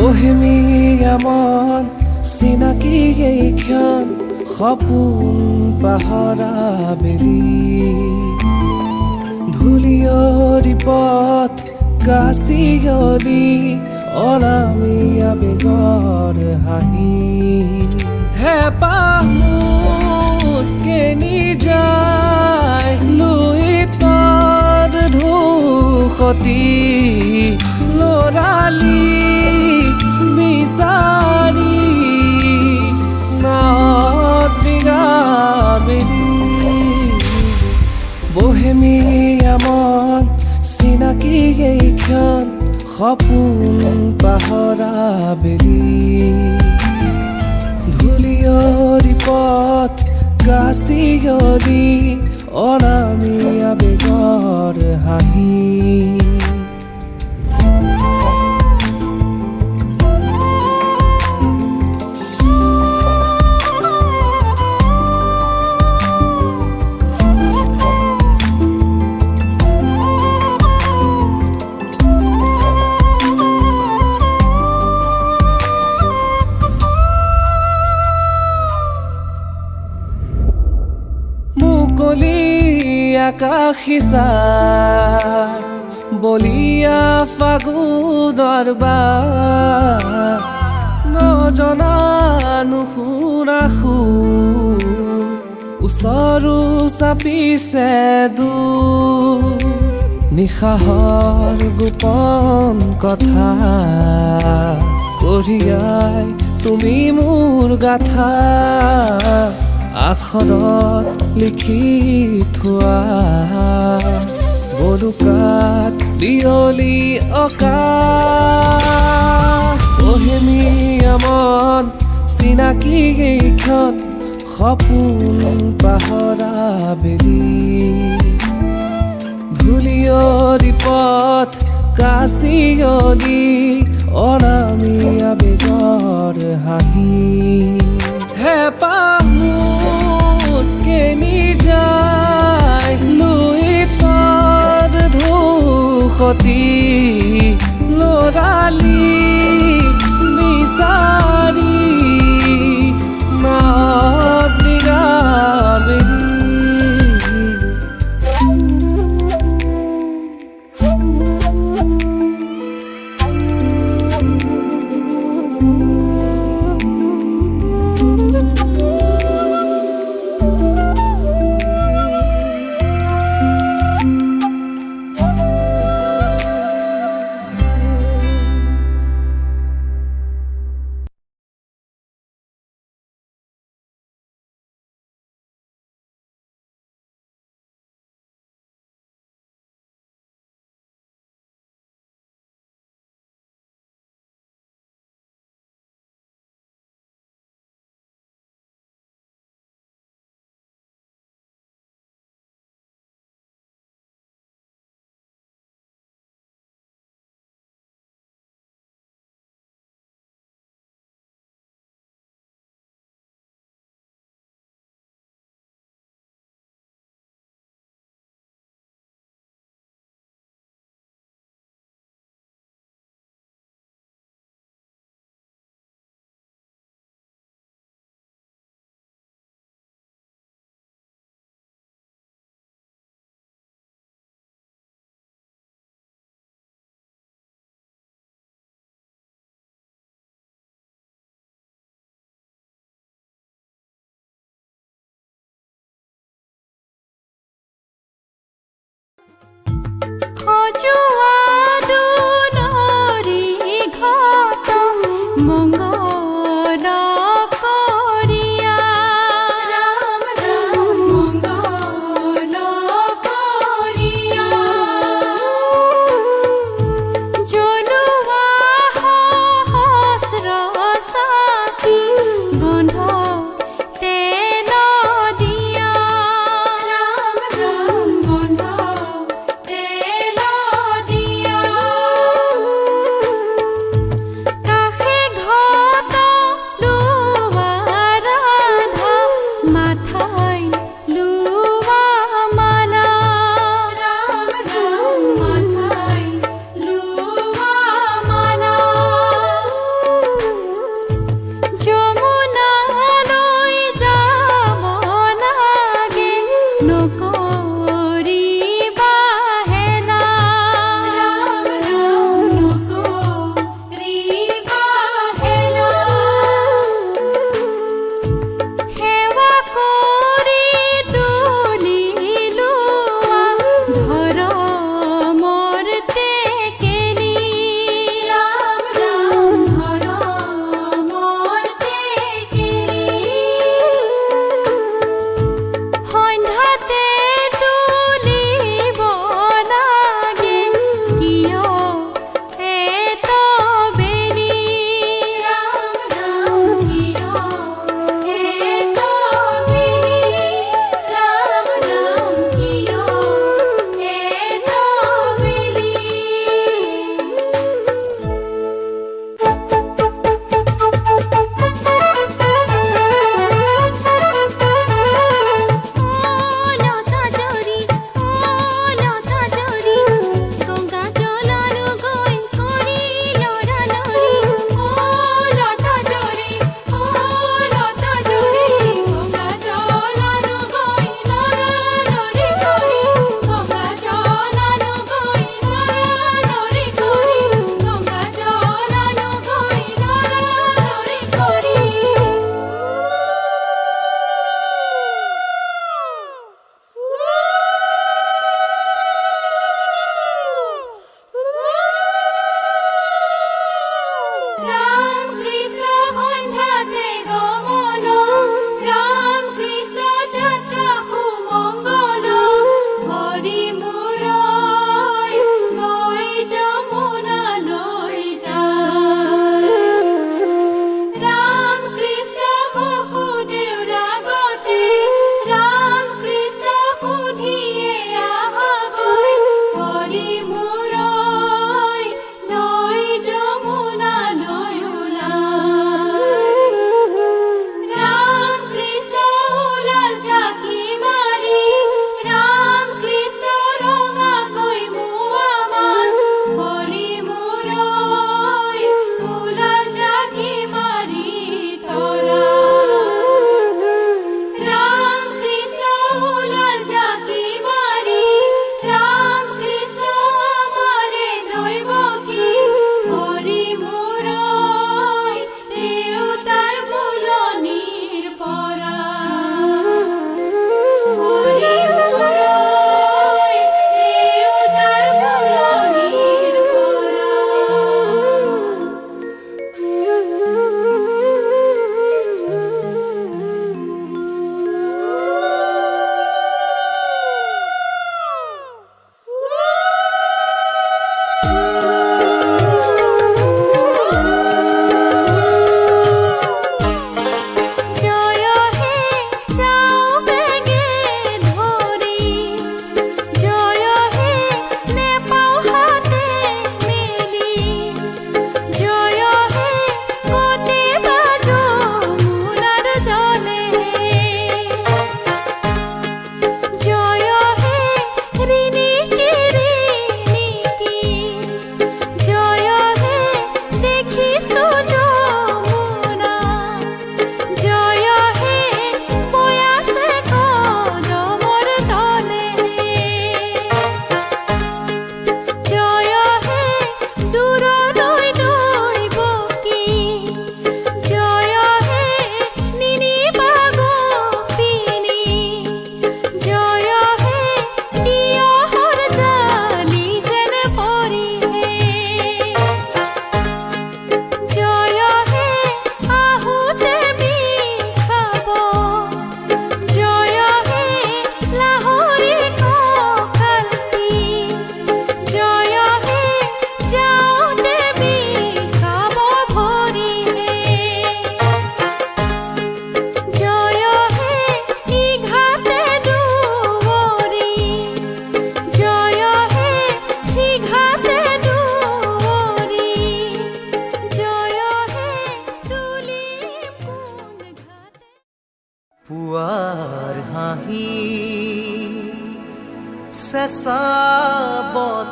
বহেমিয়া মন চিনাকি এই ক্ষণ সপোন পাহৰা বেলি ধূলিয়ৰি পথ কাচিয়লি অনামিয়া বেগৰ হাঁহি হেঁপাহ মোৰ কেনি যায় লুইতৰ ধূসতি লৰালি বিচাৰি নাৱত দিগাবেলি বহেমিয়া মন চিনাকি এই ক্ষণ সপোন পাহৰা বেলি ধূলিয়ৰি পথ কাচিয়লি অনামিয়া বেগৰ হাঁহি মুকলি আকাশী চাই বলিয়া ফাগুনৰ বাৰ নজনা নুশুনা সুৰ ওচৰো চাপিছে দূৰ নিশাহৰ গোপন কথা কঢ়িয়াই তুমি মোৰ গাথা আখৰত লিখি থোৱা বলুকাত বিয়লি অকা বহেমিয়া মন চিনাকি এই ক্ষণ সপোন পাহৰা বেলি ধূলিয়ৰি পথ কাচিয়লি অনামিয়া বেগৰ হাঁহি হেঁপাহ মোৰ কেনি যায় লুইতৰ ধূসতি লৰালি বিচাৰি নাৱত দিগাবেলি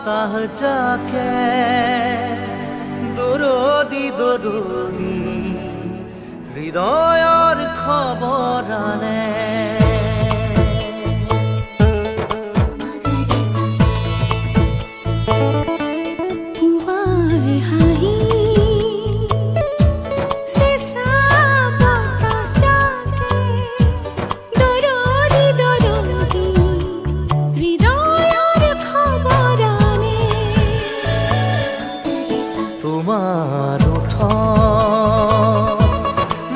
বতাহ জাকে দৰদি দৰদি হৃদয়ৰ খবৰ আনে তোমাৰ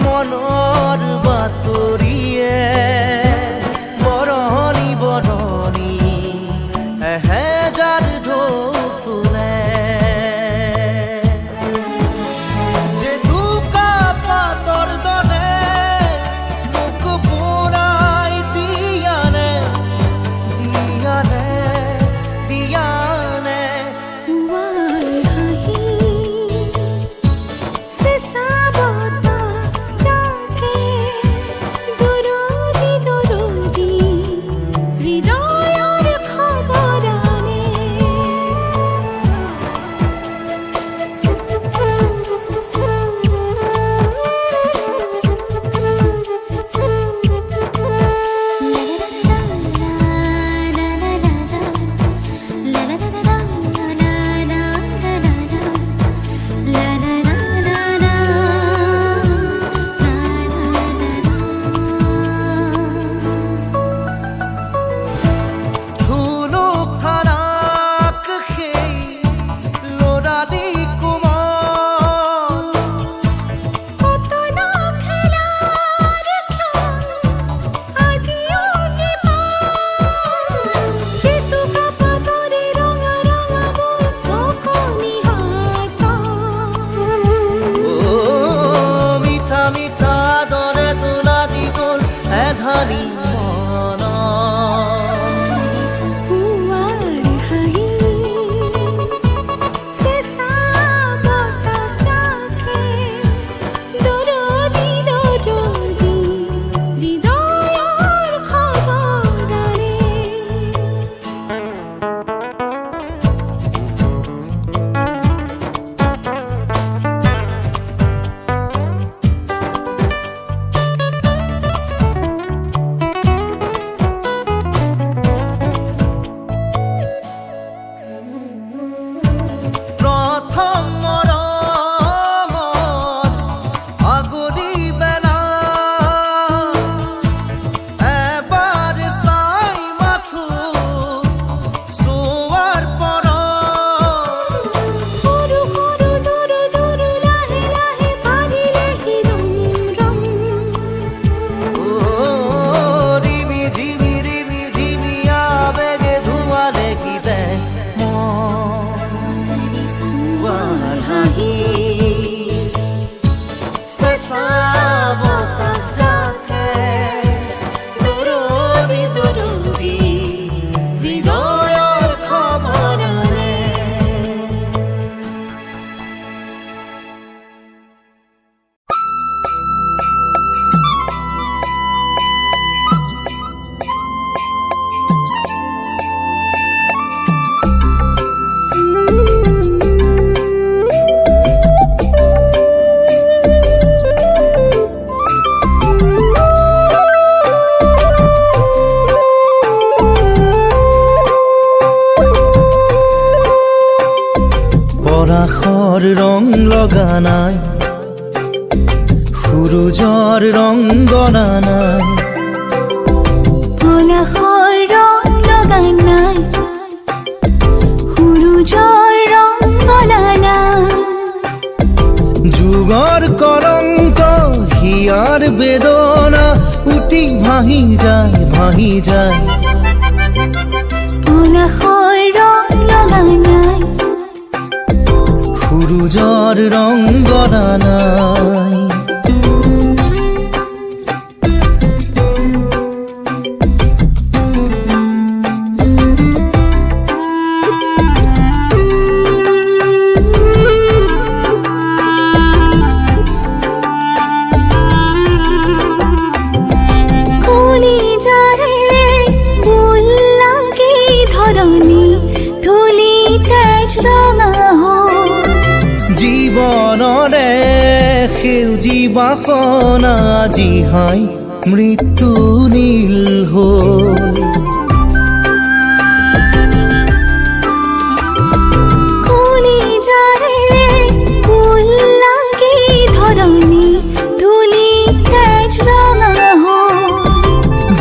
মনৰ বাতৰিয়ে বৰণি বৰণি এহেজাৰ ঢৌ তোলে জেতুকা পাতৰ দৰে মোক বুৰাই দিয়ানে দিয়ানে দিয়ানে মিঠা দৰে তোলা দি গ'ল এধাৰি মন পৰাশৰ ৰং লগা নাই সূৰুজৰ ৰং গনা নাই পৰাশৰ ৰং লগা নাই সূৰুজৰ ৰং গনা নাই যুগৰ কলংক হিয়াৰ বেদনা উটি ভাহি যায় ভাহি যায় পৰাশৰ ৰং লগা নাই সূৰুজৰ ৰং গনা নাই কলিজাৰে বুল লাগি ধৰণি ধূলি ৰঙা হ'ল জীৱনৰে সেউজী বাসনা আজি হাই মৃত্যু নীল হ'ল কলিজাৰে ফুল লাগি ধৰণী ধূলি তেজ ৰঙা হ'ল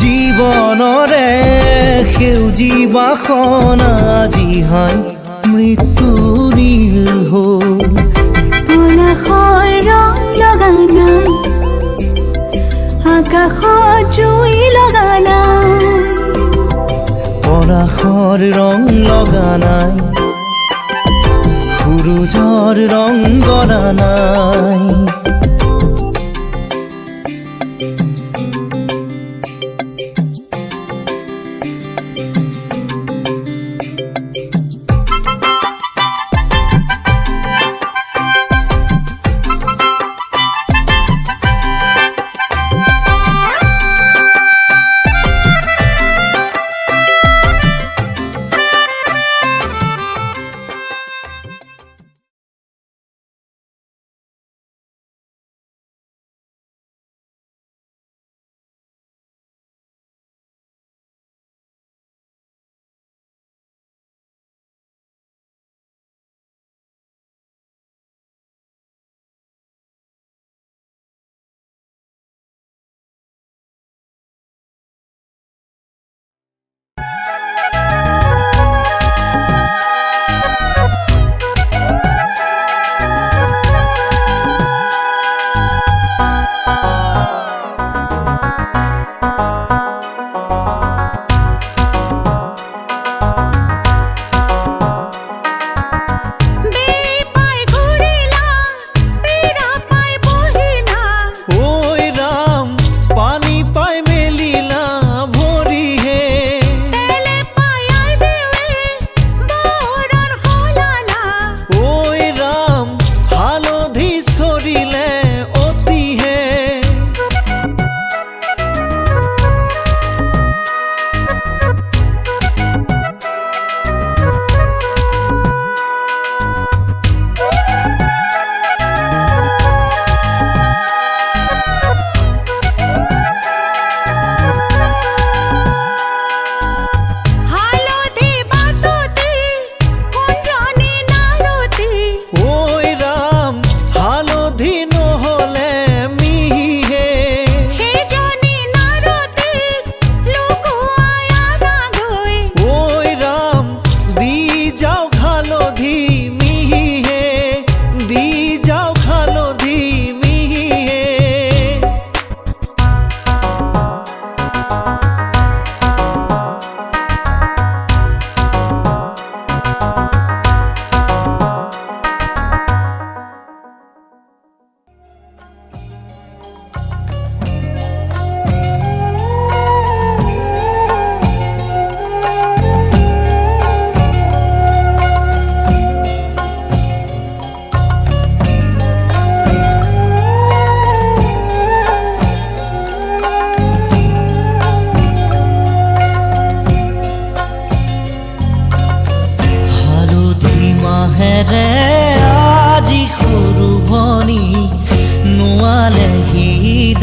জীৱনৰে সেউজী বাসনা আজি হাই মৃত্যু নীল হ'ল পলাশৰ ৰং লগা নাই আকাশত জুই লগা নাই পলাশৰ ৰং লগা নাই সূৰুজৰ ৰং গলা নাই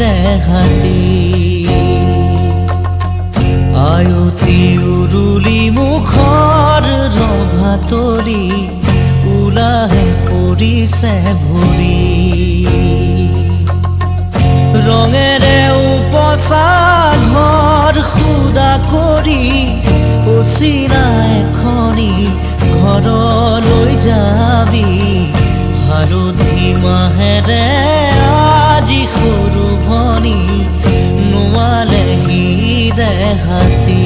দেখাতে আয়তি উৰুলি মুখৰ ৰভাতলি ওলাহে পৰিছে ভৰি ৰঙেৰে উপচা ঘৰ খুদা কৰি অচিনা এখনি ঘৰলৈ যাবি হালধি মাহেৰে আজি সৰু ভনী নোৱালেহি দেহাতী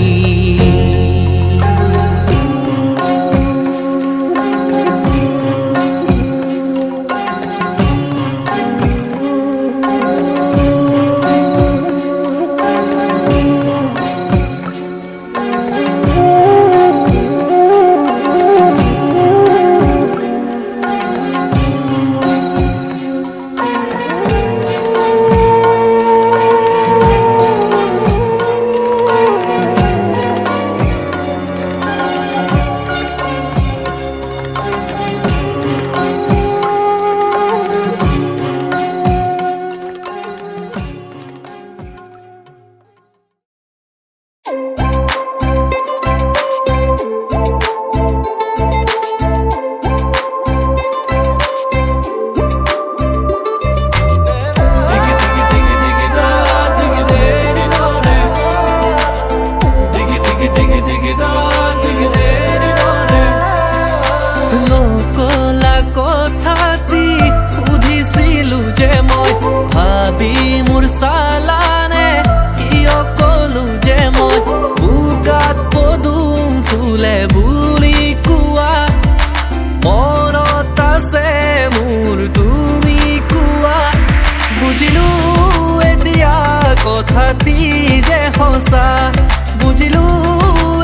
নকলা কথাটি সুধিছিলো যে মই ভাবি মোৰ চালানে কিয় কলো যে মই বুকাত পদুম ফুলে বুলি কোৱা মনত আছে মোৰ তুমি কোৱা বুজিলো এতিয়া কথাটি যে সঁচা বুজিলো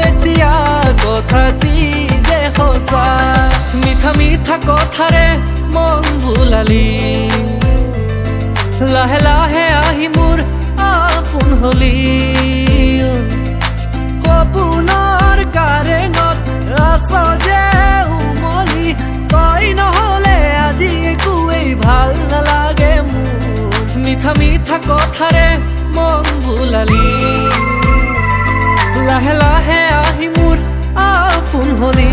এতিয়া কথাটি যে সঁচা মিঠা মিঠা কথাৰে মন ভুলালি লাহে লাহে আহি মোৰ আপোন হলি সপোনৰ কাৰেঙত আছ যে উমলি তই নহলে আজি একোৱেই ভাল নালাগে মোৰ মিঠা মিঠা কথাৰে মন ভুলালি লাহে লাহে আহি মোৰ আপোন হলি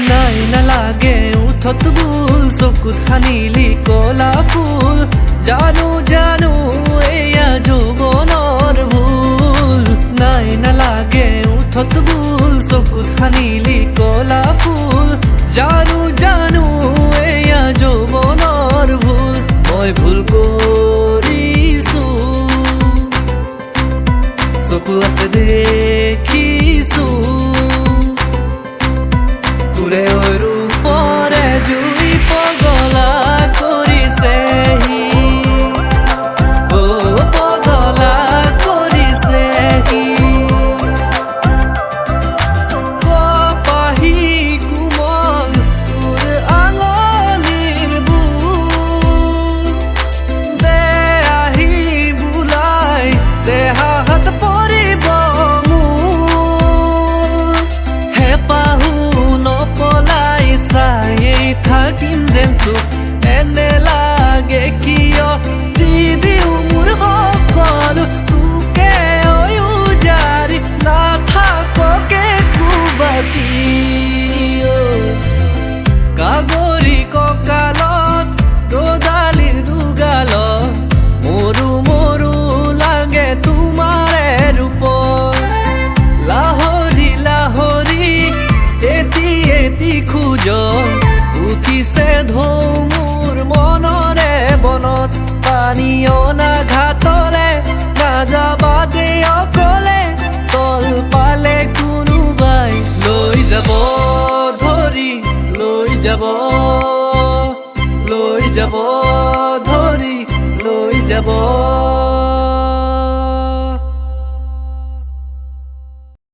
নাই নালাগে উঠত বুল চকুত সানিলি কলা ফুল জানো জানো এয়া যৌৱনৰ ভুল নাই নালাগে উঠত বুল চকুত সানিলি কলা ফুল জানো জানো এয়া যৌৱনৰ ভুল মই ভুল কৰিছো চকু আছে দেখিছো তোৰে ৰূপৰে জুই পগলা কৰিছেহি পগলা কৰিছেহি কপাহী কোমল তোৰ আঙলিৰ বুল দে আহি বোলাই দেহাত পৰিব মোৰ হেঁপাহো নপলাই চায়েই থাকিম যেন তোক এনে লাগে কিয় দি দিওঁ মোৰ সকলো তোকে অয়ুজাৰি নাথাককে কুবাতি কাগৰি কঁকালত ৰদালিৰ দুগালত মৰু মৰু লাগে তোমাৰে ৰূপৰ লাহৰি লাহৰি এটি এটি খোজ উঠিছে ঢৌ মোৰ মনৰে বনত পানী অনা ঘাটলে নাযাবা দে অকলে চল পালে কোনোবাই লৈ যাব ধৰি লৈ যাব